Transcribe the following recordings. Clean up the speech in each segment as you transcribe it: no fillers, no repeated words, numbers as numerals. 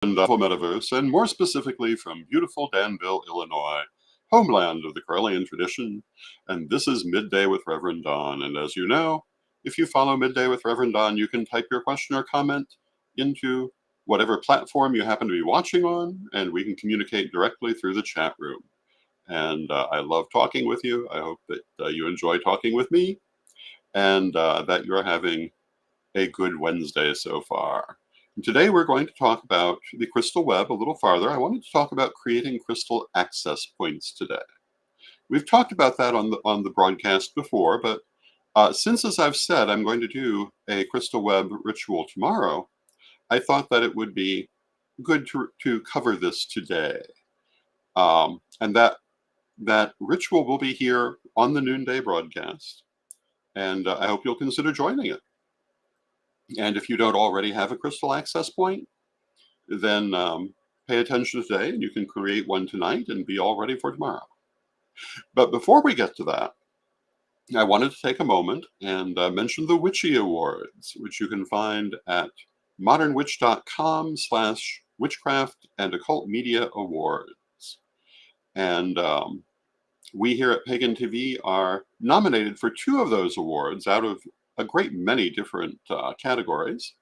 Metaverse, and more specifically from beautiful Danville, Illinois, homeland of the Corellian tradition. And this is Midday with Rev Don. And as you know, if you follow Midday with Rev Don, you can type your question or comment into whatever platform you happen to be watching on, and we can communicate directly through the chat room. And I love talking with you. I hope that you enjoy talking with me, and that you're having a good Wednesday so far. And today we're going to talk about the crystal web a little farther. I wanted to talk about creating crystal access points today. We've talked about that on the broadcast before, but since, as I've said, I'm going to do a crystal web ritual tomorrow, I thought that it would be good to cover this today. And that ritual will be here on the noonday broadcast, and I hope you'll consider joining it. And if you don't already have a crystal access point, then pay attention today, and you can create one tonight and be all ready for tomorrow. But before we get to that, I wanted to take a moment and mention the Witchy Awards, which you can find at modernwitch.com/witchcraft and occult media awards. And we here at Pagan TV are nominated for 2 of those awards out of a great many different categories.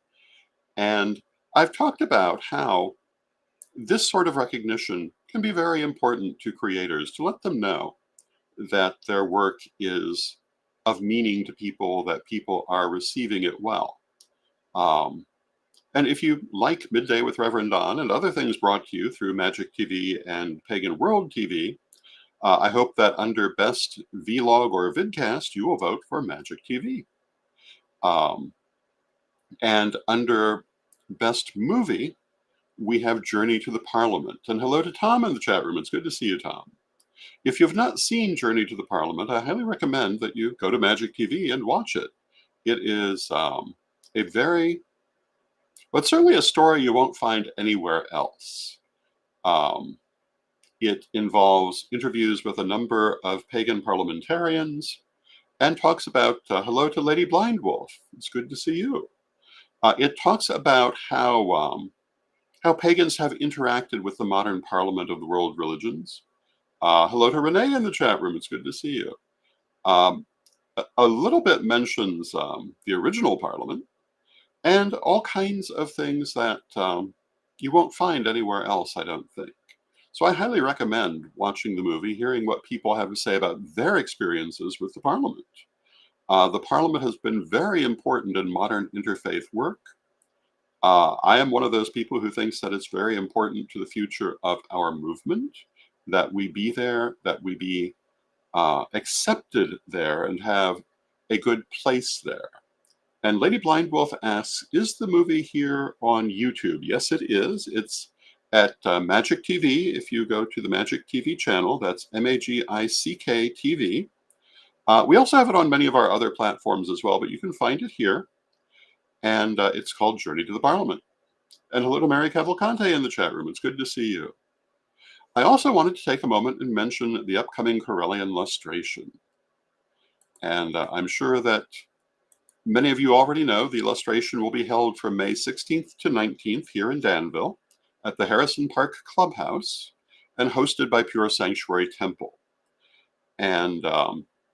And I've talked about how this sort of recognition can be very important to creators, to let them know that their work is of meaning to people, that people are receiving it well. And if you like Midday with Rev Don and other things brought to you through Magic TV and Pagan World TV, I hope that under Best Vlog or Vidcast, you will vote for Magic TV. And under Best Movie, we have Journey to the Parliament. And hello to Tom in the chat room. It's good to see you, Tom. If you've not seen Journey to the Parliament, I highly recommend that you go to Magic TV and watch it. It is certainly a story you won't find anywhere else. It involves interviews with a number of pagan parliamentarians and talks about, hello to Lady Blindwolf. It's good to see you. It talks about how pagans have interacted with the modern parliament of the world religions. Hello to Renee in the chat room. It's good to see you. A little bit mentions the original parliament and all kinds of things that you won't find anywhere else, I don't think. So I highly recommend watching the movie, hearing what people have to say about their experiences with the Parliament. The Parliament has been very important in modern interfaith work. I am one of those people who thinks that it's very important to the future of our movement, that we be there, that we be accepted there and have a good place there. And Lady Blindwolf asks, is the movie here on YouTube? Yes, it is. It's at Magic TV. If you go to the Magic TV channel, that's MAGICK TV. We also have it on many of our other platforms as well, but you can find it here. And it's called Journey to the Parliament. And hello to Mary Cavalcante in the chat room. It's good to see you. I also wanted to take a moment and mention the upcoming Corellian Lustration. And I'm sure that many of you already know the Lustration will be held from May 16th to 19th here in Danville at the Harrison Park Clubhouse and hosted by Pure Sanctuary Temple. And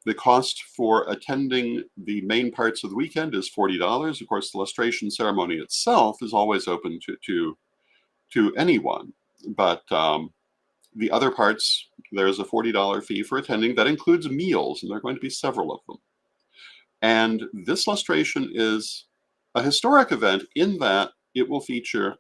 the cost for attending the main parts of the weekend is $40. Of course, the lustration ceremony itself is always open to anyone. But the other parts, there's a $40 fee for attending. That includes meals, and there are going to be several of them. And this lustration is a historic event in that it will feature,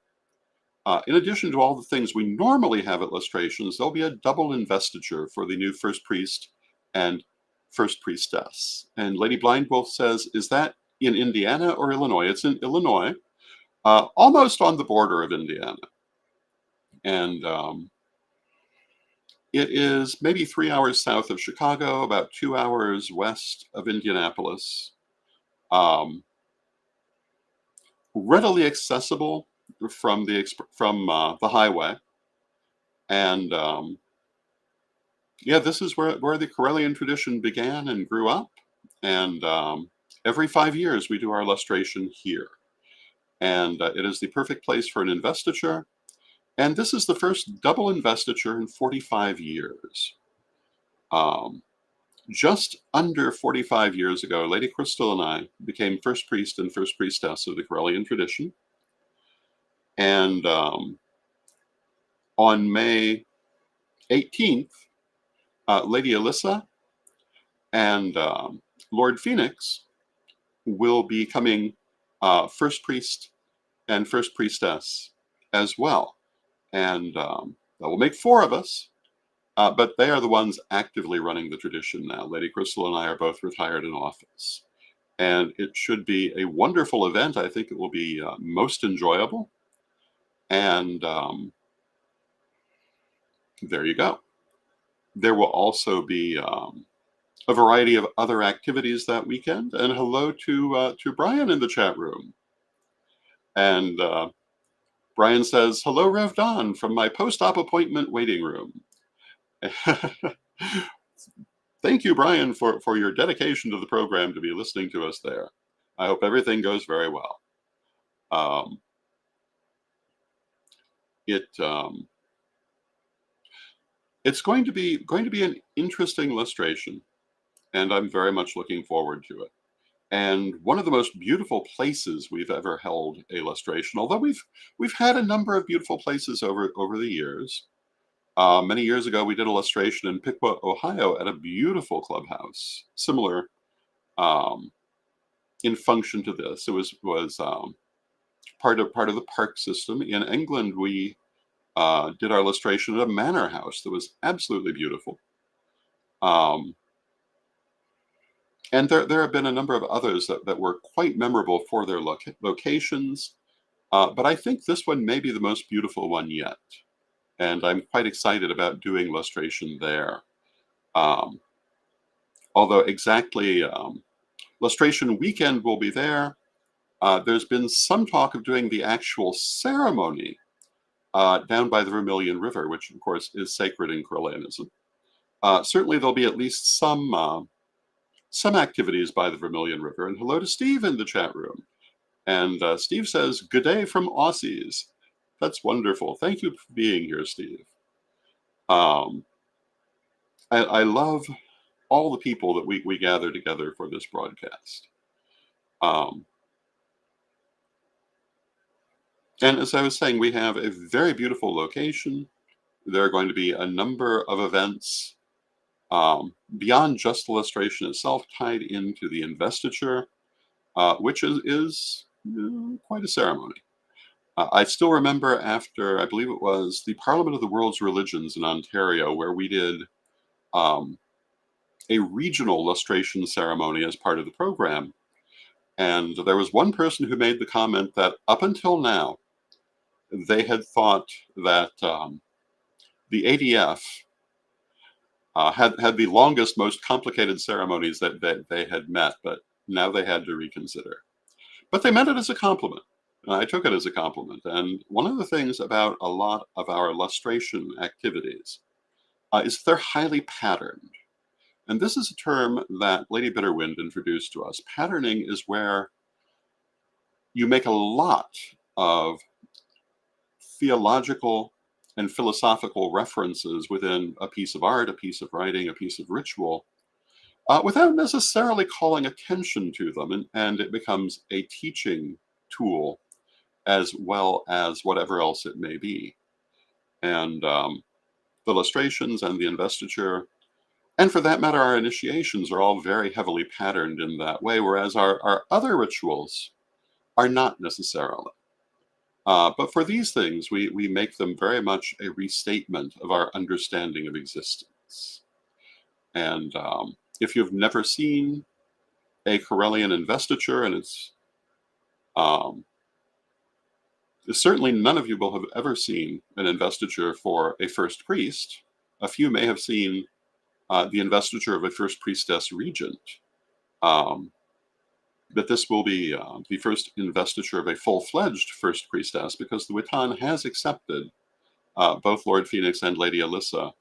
in addition to all the things we normally have at lustrations, there'll be a double investiture for the new first priest and first priestess. And Lady Blindwolf says, is that in Indiana or Illinois? It's in Illinois, almost on the border of Indiana. And it is maybe 3 hours south of Chicago, about 2 hours west of Indianapolis. Readily accessible from the highway. And yeah, this is where the Corellian tradition began and grew up. And every 5 years we do our lustration here. And it is the perfect place for an investiture. And this is the first double investiture in 45 years. Um, just under 45 years ago, Lady Crystal and I became first priest and first priestess of the Corellian tradition. And on May 18th, Lady Alyssa and Lord Phoenix will be becoming first priest and first priestess as well. And that will make four of us, but they are the ones actively running the tradition now. Lady Crystal and I are both retired in office. And it should be a wonderful event. I think it will be most enjoyable. And there you go. There will also be a variety of other activities that weekend. And hello to Brian in the chat room. And Brian says, hello, Rev Don, from my post-op appointment waiting room. Thank you, Brian, for your dedication to the program to be listening to us there. I hope everything goes very well. It's going to be an interesting illustration, and I'm very much looking forward to it. And one of the most beautiful places we've ever held a illustration, although we've had a number of beautiful places over the years. Many years ago, we did illustration in Piqua, Ohio, at a beautiful clubhouse, similar in function to this. It was part of the park system. In England, we did our illustration at a manor house that was absolutely beautiful. And there have been a number of others that were quite memorable for their locations. But I think this one may be the most beautiful one yet. And I'm quite excited about doing illustration there. Although exactly illustration weekend will be there. There's been some talk of doing the actual ceremony down by the Vermilion River, which of course is sacred in Corellianism. Certainly there'll be at least some activities by the Vermilion River. And hello to Steve in the chat room. And Steve says, good day from Aussies. That's wonderful. Thank you for being here, Steve. I love all the people that we gather together for this broadcast. And as I was saying, we have a very beautiful location. There are going to be a number of events beyond just illustration itself, tied into the investiture, which is quite a ceremony. I still remember after, I believe it was the Parliament of the World's Religions in Ontario, where we did a regional illustration ceremony as part of the program. And there was one person who made the comment that up until now, they had thought that the ADF had the longest, most complicated ceremonies that they had met, but now they had to reconsider. But they meant it as a compliment. And I took it as a compliment. And one of the things about a lot of our illustration activities is they're highly patterned. And this is a term that Lady Bitterwind introduced to us. Patterning is where you make a lot of theological and philosophical references within a piece of art, a piece of writing, a piece of ritual, without necessarily calling attention to them. And it becomes a teaching tool as well as whatever else it may be. And the illustrations and the investiture, and for that matter, our initiations are all very heavily patterned in that way, whereas our other rituals are not necessarily. But for these things, we make them very much a restatement of our understanding of existence. And if you've never seen a Corellian investiture, and it's certainly none of you will have ever seen an investiture for a first priest. A few may have seen the investiture of a first priestess regent. That this will be the first investiture of a full-fledged first priestess, because the Witan has accepted both Lord Phoenix and Lady Alyssa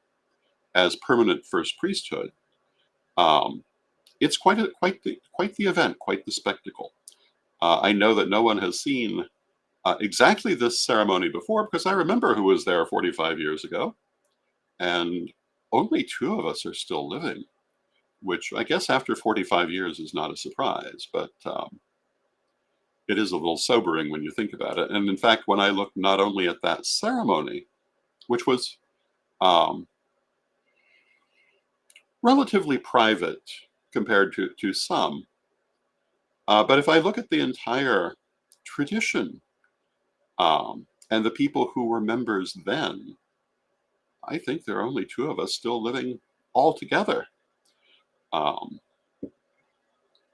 as permanent first priesthood. It's quite the event, quite the spectacle. I know that no one has seen exactly this ceremony before because I remember who was there 45 years ago, and only two of us are still living, which I guess after 45 years is not a surprise, but it is a little sobering when you think about it. And in fact, when I look not only at that ceremony, which was um, relatively private compared to some, but if I look at the entire tradition and the people who were members then, I think there are only two of us still living all together, um,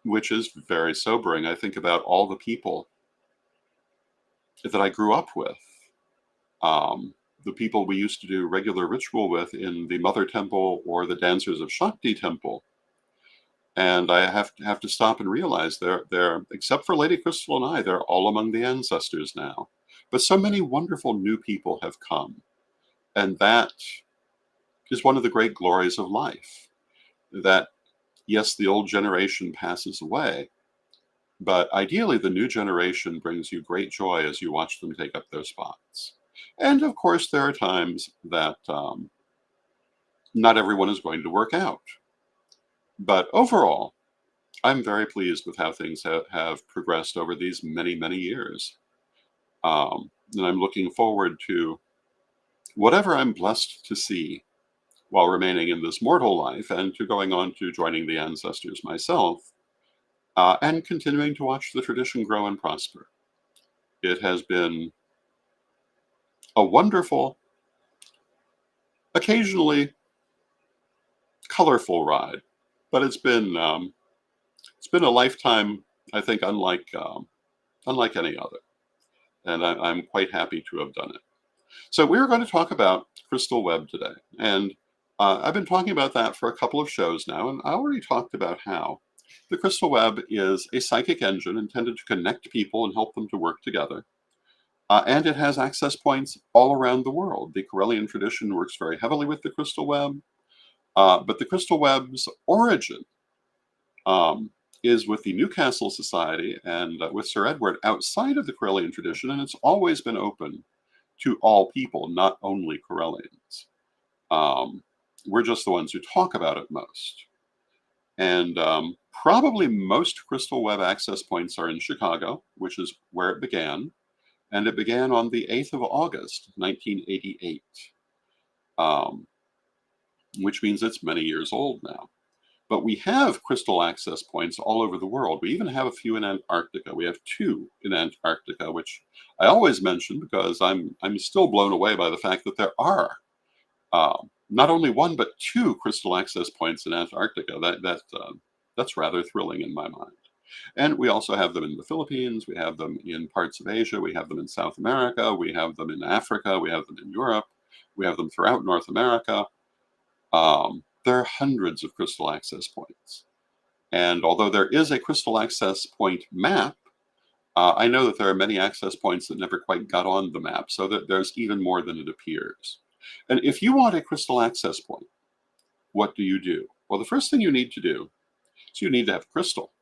which is very sobering. I think about all the people that I grew up with, the people we used to do regular ritual with in the Mother Temple or the Dancers of Shakti Temple. And I have to stop and realize they're except for Lady Crystal and I, they're all among the ancestors now. But so many wonderful new people have come, and that is one of the great glories of life. That yes, the old generation passes away, but ideally the new generation brings you great joy as you watch them take up their spots. And of course, there are times that not everyone is going to work out. But overall, I'm very pleased with how things have progressed over these many, many years. And I'm looking forward to whatever I'm blessed to see while remaining in this mortal life and to going on to joining the ancestors myself and continuing to watch the tradition grow and prosper. It has been a wonderful, occasionally colorful ride, but it's been a lifetime, I think, unlike any other, and I'm quite happy to have done it. So we're going to talk about crystal web today, and I've been talking about that for a couple of shows now, and I already talked about how the crystal web is a psychic engine intended to connect people and help them to work together. And it has access points all around the world. The Corellian tradition works very heavily with the crystal web, but the crystal web's origin um, is with the Newcastle Society and with Sir Edward outside of the Corellian tradition, and it's always been open to all people, not only Corellians. Um, we're just the ones who talk about it most. And probably most crystal web access points are in Chicago, which is where it began. And it began on the 8th of August, 1988, um, which means it's many years old now. But we have crystal access points all over the world. We even have a few in Antarctica. We have two in Antarctica, which I always mention because I'm still blown away by the fact that there are not only one but two crystal access points in Antarctica. That's rather thrilling in my mind. And we also have them in the Philippines. We have them in parts of Asia. We have them in South America. We have them in Africa. We have them in Europe. We have them throughout North America. There are hundreds of crystal access points. And although there is a crystal access point map, I know that there are many access points that never quite got on the map, so that there's even more than it appears. And if you want a crystal access point, what do you do? Well, the first thing you need to do is you need to have crystal.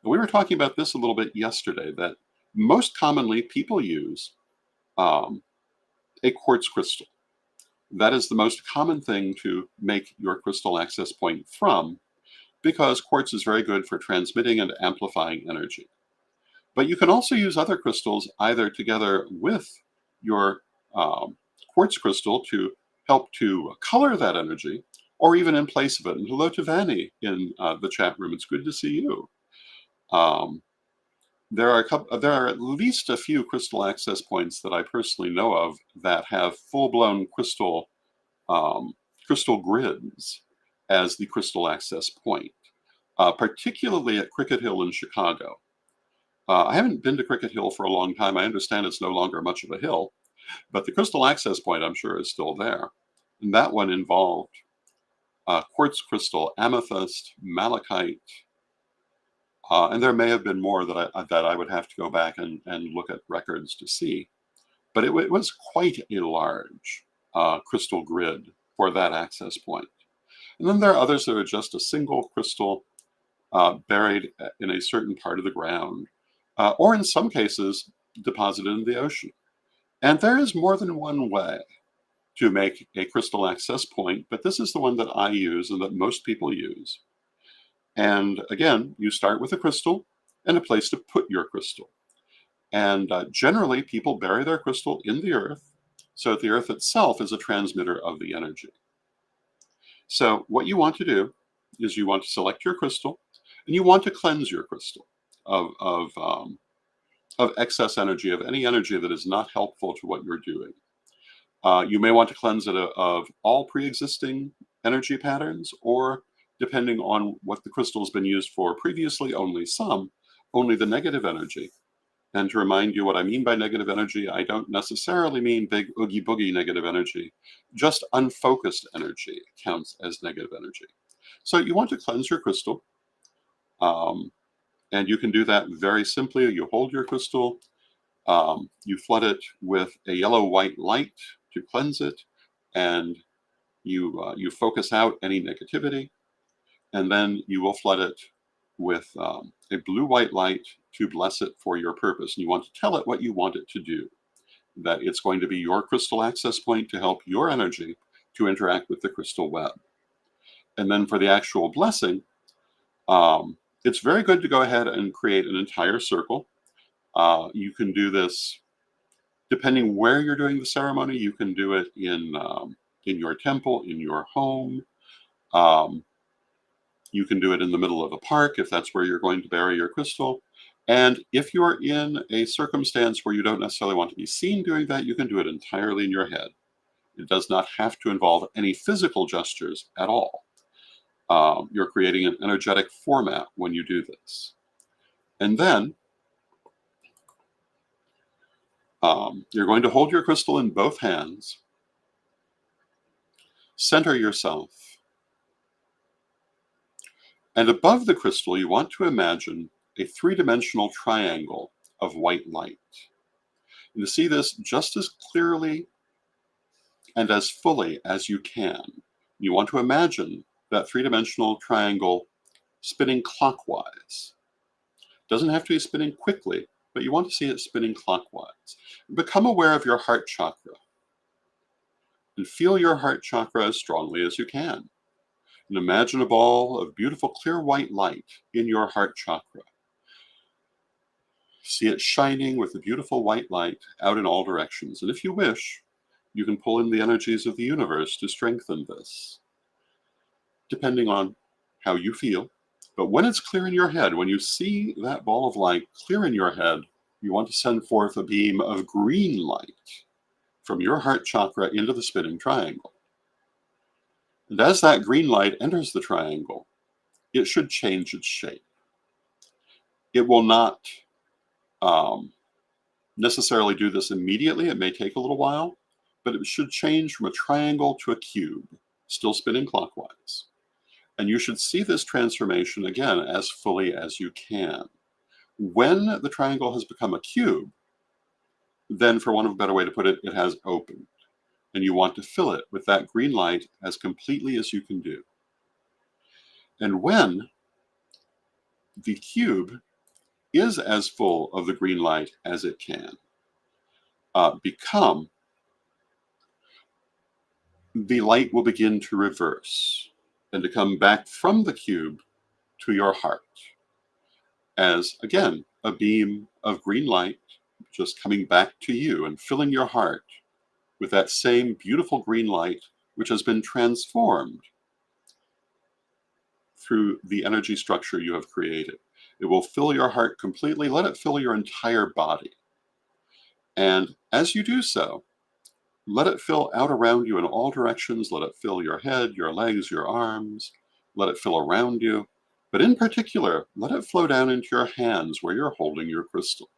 And we were talking about this a little bit yesterday, that most commonly people use um, a quartz crystal. That is the most common thing to make your crystal access point from, because quartz is very good for transmitting and amplifying energy. But you can also use other crystals either together with your quartz crystal to help to color that energy, or even in place of it. And hello to Vanny in the chat room. It's good to see you. Um, there are at least a few crystal access points that I personally know of that have full-blown crystal grids as the crystal access point, particularly at Cricket Hill in Chicago. I haven't been to Cricket Hill for a long time. I understand it's no longer much of a hill, but the crystal access point, I'm sure, is still there. And that one involved quartz crystal, amethyst, malachite, and there may have been more that I would have to go back and look at records to see. But it was quite a large crystal grid for that access point. And then there are others that are just a single crystal buried in a certain part of the ground. Or in some cases, deposited in the ocean. And there is more than one way to make a crystal access point, but this is the one that I use and that most people use. And again, you start with a crystal and a place to put your crystal. And generally, people bury their crystal in the earth, so that the earth itself is a transmitter of the energy. So what you want to do is you want to select your crystal, and you want to cleanse your crystal of excess energy, of any energy that is not helpful to what you're doing. You may want to cleanse it of all pre-existing energy patterns, or depending on what the crystal has been used for previously, only the negative energy. And to remind you what I mean by negative energy, I don't necessarily mean big oogie boogie negative energy. Just unfocused energy counts as negative energy. So you want to cleanse your crystal, and you can do that very simply. You hold your crystal, you flood it with a yellow-white light to cleanse it, and you focus out any negativity, and then you will flood it with a blue-white light to bless it for your purpose. And you want to tell it what you want it to do, that it's going to be your crystal access point to help your energy to interact with the crystal web. And then for the actual blessing, it's very good to go ahead and create an entire circle. You can do this depending where you're doing the ceremony. You can do it in your temple, in your home. You can do it in the middle of a park if that's where you're going to bury your crystal. And if you're in a circumstance where you don't necessarily want to be seen doing that, you can do it entirely in your head. It does not have to involve any physical gestures at all. You're creating an energetic format when you do this. And then you're going to hold your crystal in both hands, center yourself, and above the crystal, you want to imagine a three-dimensional triangle of white light. And to see this just as clearly and as fully as you can, you want to imagine that three-dimensional triangle spinning clockwise. It doesn't have to be spinning quickly, but you want to see it spinning clockwise. Become aware of your heart chakra and feel your heart chakra as strongly as you can. And imagine a ball of beautiful clear white light in your heart chakra. See it shining with the beautiful white light out in all directions. And if you wish, you can pull in the energies of the universe to strengthen this, depending on how you feel. But when it's clear in your head, when you see that ball of light clear in your head, you want to send forth a beam of green light from your heart chakra into the spinning triangle. And as that green light enters the triangle, it should change its shape. It will not necessarily do this immediately. It may take a little while, but it should change from a triangle to a cube, still spinning clockwise. And you should see this transformation again as fully as you can. When the triangle has become a cube, then for want of a better way to put it, it has opened. And you want to fill it with that green light as completely as you can do. And when the cube is as full of the green light as it can become, the light will begin to reverse and to come back from the cube to your heart as, again, a beam of green light just coming back to you and filling your heart with that same beautiful green light which has been transformed through the energy structure you have created. It will fill your heart completely. Let it fill your entire body. And as you do so, let it fill out around you in all directions. Let it fill your head, your legs, your arms. Let it fill around you. But in particular, let it flow down into your hands where you're holding your crystal.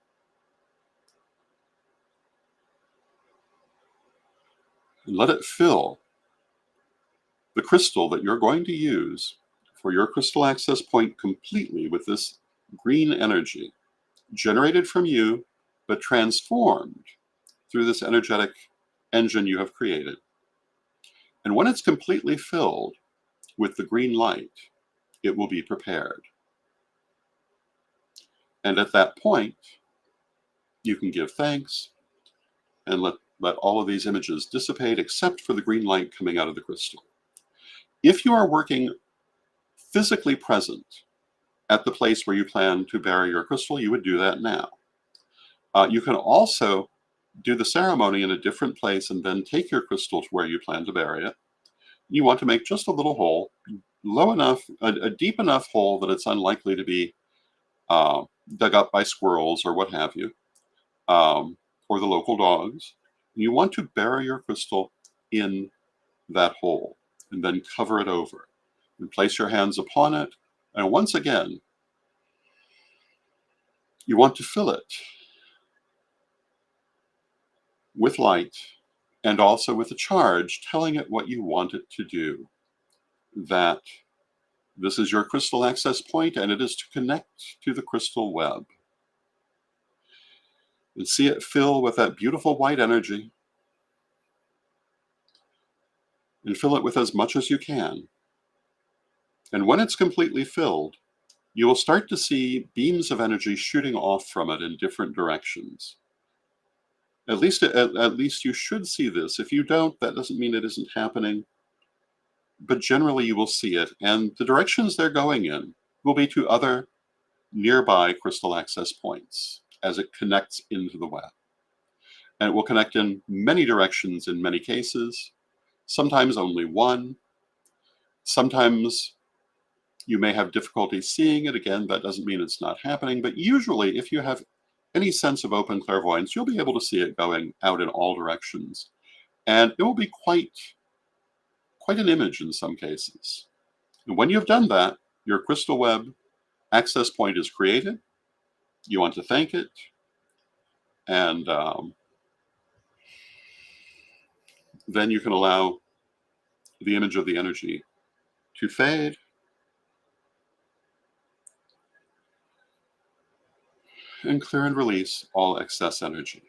And let it fill the crystal that you're going to use for your crystal access point completely with this green energy generated from you, but transformed through this energetic engine you have created. And when it's completely filled with the green light, it will be prepared. And at that point, You can give thanks and let all of these images dissipate except for the green light coming out of the crystal. If you are working physically present at the place where you plan to bury your crystal, you would do that now. You can also do the ceremony in a different place and then take your crystal to where you plan to bury it. You want to make just a little hole, low enough, a deep enough hole that it's unlikely to be dug up by squirrels or what have you, or the local dogs. You want to bury your crystal in that hole and then cover it over and place your hands upon it. And once again, you want to fill it with light and also with a charge telling it what you want it to do. That this is your crystal access point and it is to connect to the crystal web. And see it fill with that beautiful white energy. And fill it with as much as you can. And when it's completely filled, you will start to see beams of energy shooting off from it in different directions. At least you should see this. If you don't, that doesn't mean it isn't happening. But generally you will see it, and the directions they're going in will be to other nearby crystal access points as it connects into the web. And it will connect in many directions in many cases, sometimes only one. Sometimes you may have difficulty seeing it. Again, that doesn't mean it's not happening, but usually if you have any sense of open clairvoyance, you'll be able to see it going out in all directions. And it will be quite an image in some cases. And when you've done that, your crystal web access point is created. You want to thank it. And then you can allow the image of the energy to fade. And clear and release all excess energy.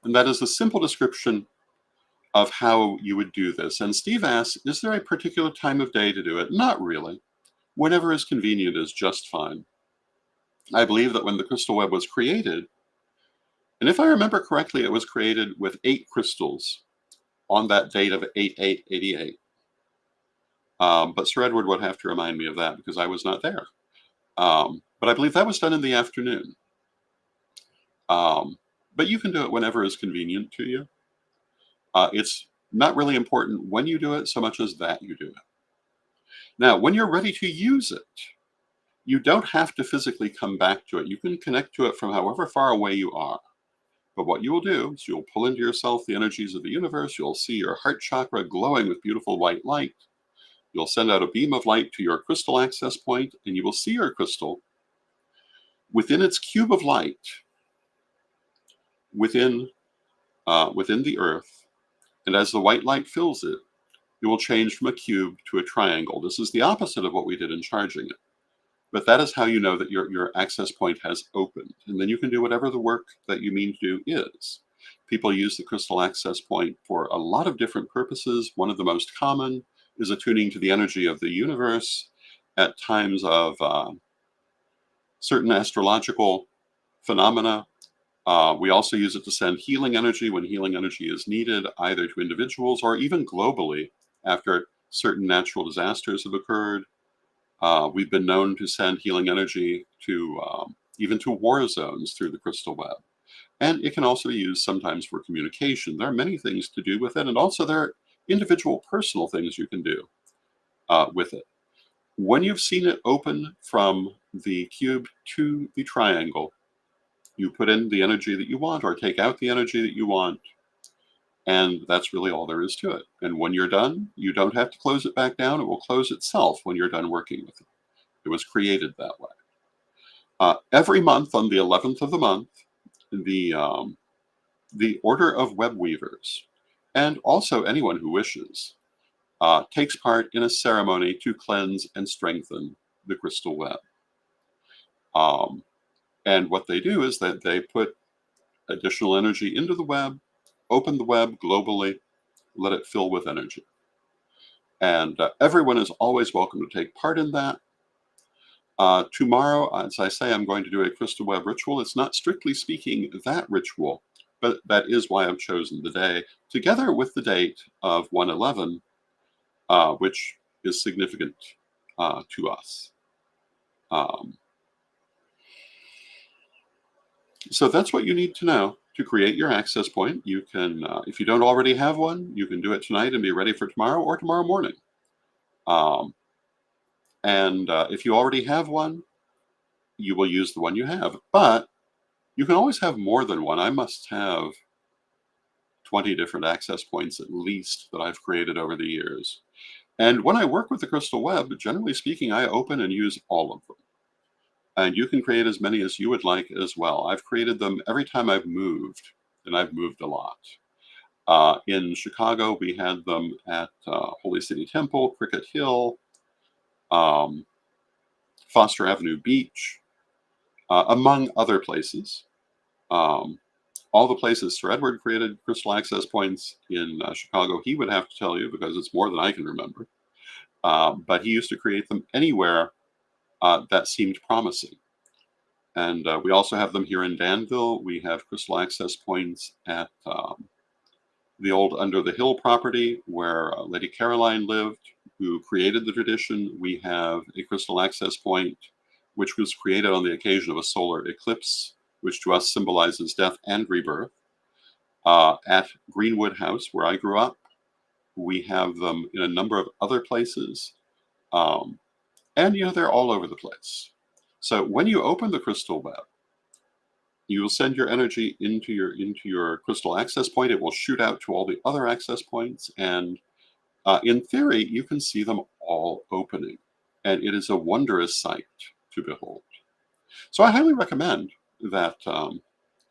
And that is the simple description of how you would do this. And Steve asks, is there a particular time of day to do it? Not really. Whenever is convenient is just fine. I believe that when the crystal web was created, and if I remember correctly, it was created with 8 crystals on that date of 8/8/88. But Sir Edward would have to remind me of that because I was not there. But I believe that was done in the afternoon. But you can do it whenever is convenient to you. It's not really important when you do it so much as that you do it. Now, when you're ready to use it, you don't have to physically come back to it. You can connect to it from however far away you are. But what you will do is you'll pull into yourself the energies of the universe. You'll see your heart chakra glowing with beautiful white light. You'll send out a beam of light to your crystal access point, and you will see your crystal within its cube of light, within the earth. And as the white light fills it, it will change from a cube to a triangle. This is the opposite of what we did in charging it. But that is how you know that your access point has opened. And then you can do whatever the work that you mean to do is. People use the crystal access point for a lot of different purposes. One of the most common is attuning to the energy of the universe at times of certain astrological phenomena. We also use it to send healing energy when healing energy is needed, either to individuals or even globally after certain natural disasters have occurred. We've been known to send healing energy to even to war zones through the crystal web. And it can also be used sometimes for communication. There are many things to do with it, and also there are individual personal things you can do with it. When you've seen it open from the cube to the triangle, you put in the energy that you want or take out the energy that you want, and that's really all there is to it. And when you're done, you don't have to close it back down. It will close itself when you're done working with it. It was created that way. Every month on the 11th of the month, the Order of Web Weavers, and also anyone who wishes, takes part in a ceremony to cleanse and strengthen the crystal web. And what they do is that they put additional energy into the web, open the web globally, let it fill with energy. And everyone is always welcome to take part in that. Tomorrow, as I say, I'm going to do a crystal web ritual. It's not strictly speaking that ritual, but that is why I've chosen the day, together with the date of 111, which is significant to us. Um, so that's what you need to know to create your access point. You can, if you don't already have one, you can do it tonight and be ready for tomorrow or tomorrow morning. And if you already have one, you will use the one you have. But you can always have more than one. I must have 20 different access points at least that I've created over the years. And when I work with the crystal web, generally speaking, I open and use all of them. And you can create as many as you would like as well. I've created them every time I've moved, and I've moved a lot. In Chicago, we had them at Holy City Temple, Cricket Hill, um, Foster Avenue Beach, among other places. All the places Sir Edward created crystal access points in Chicago, he would have to tell you because it's more than I can remember. But he used to create them anywhere that seemed promising. And we also have them here in Danville. We have crystal access points at the old Under the Hill property where Lady Caroline lived, who created the tradition. We have a crystal access point which was created on the occasion of a solar eclipse, which to us symbolizes death and rebirth. At Greenwood House, where I grew up, we have them in a number of other places. And, they're all over the place. So when you open the crystal web, you will send your energy into your crystal access point. It will shoot out to all the other access points. And in theory, you can see them all opening. And it is a wondrous sight to behold. So I highly recommend that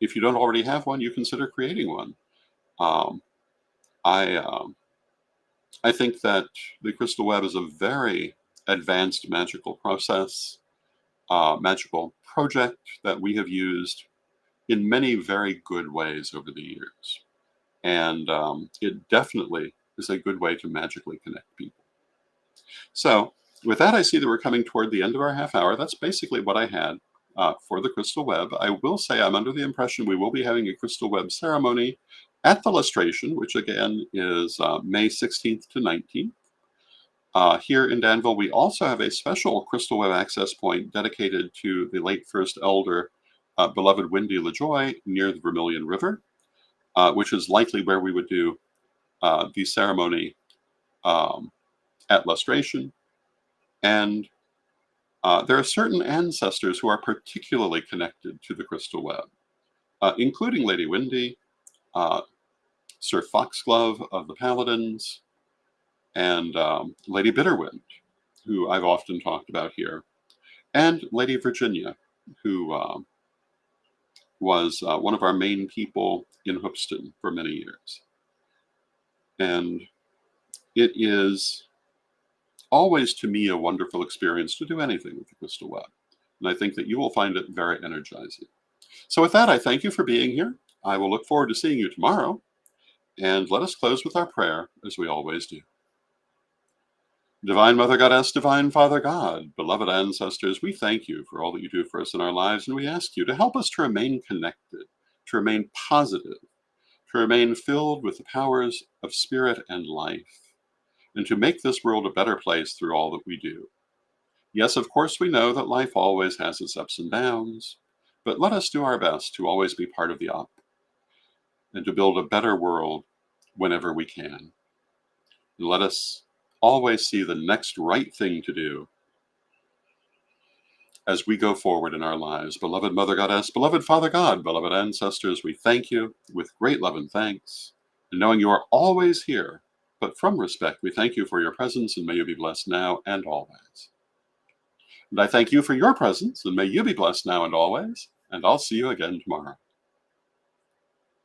if you don't already have one, you consider creating one. I think that the crystal web is a very advanced magical process, magical project that we have used in many very good ways over the years. And it definitely is a good way to magically connect people. So with that, I see that we're coming toward the end of our half hour. That's basically what I had for the crystal web. I will say I'm under the impression we will be having a crystal web ceremony at the Lustration, which again is May 16th to 19th. Here in Danville, we also have a special crystal web access point dedicated to the late First Elder, beloved Wendy LaJoy, near the Vermilion River, which is likely where we would do the ceremony at Lustration. And there are certain ancestors who are particularly connected to the crystal web, including Lady Wendy, Sir Foxglove of the Paladins, and Lady Bitterwind, who I've often talked about here, and Lady Virginia, who was one of our main people in Hoopston for many years. And it is always, to me, a wonderful experience to do anything with the crystal web. And I think that you will find it very energizing. So with that, I thank you for being here. I will look forward to seeing you tomorrow. And let us close with our prayer, as we always do. Divine Mother Goddess, Divine Father God, beloved ancestors, we thank you for all that you do for us in our lives, and we ask you to help us to remain connected, to remain positive, to remain filled with the powers of spirit and life, and to make this world a better place through all that we do. Yes, of course, we know that life always has its ups and downs, but let us do our best to always be part of the up, and to build a better world whenever we can. And let us always see the next right thing to do as we go forward in our lives. Beloved Mother Goddess, beloved Father God, beloved ancestors, we thank you with great love and thanks, and knowing you are always here, but from respect, we thank you for your presence, and may you be blessed now and always. And I thank you for your presence, and may you be blessed now and always, and I'll see you again tomorrow.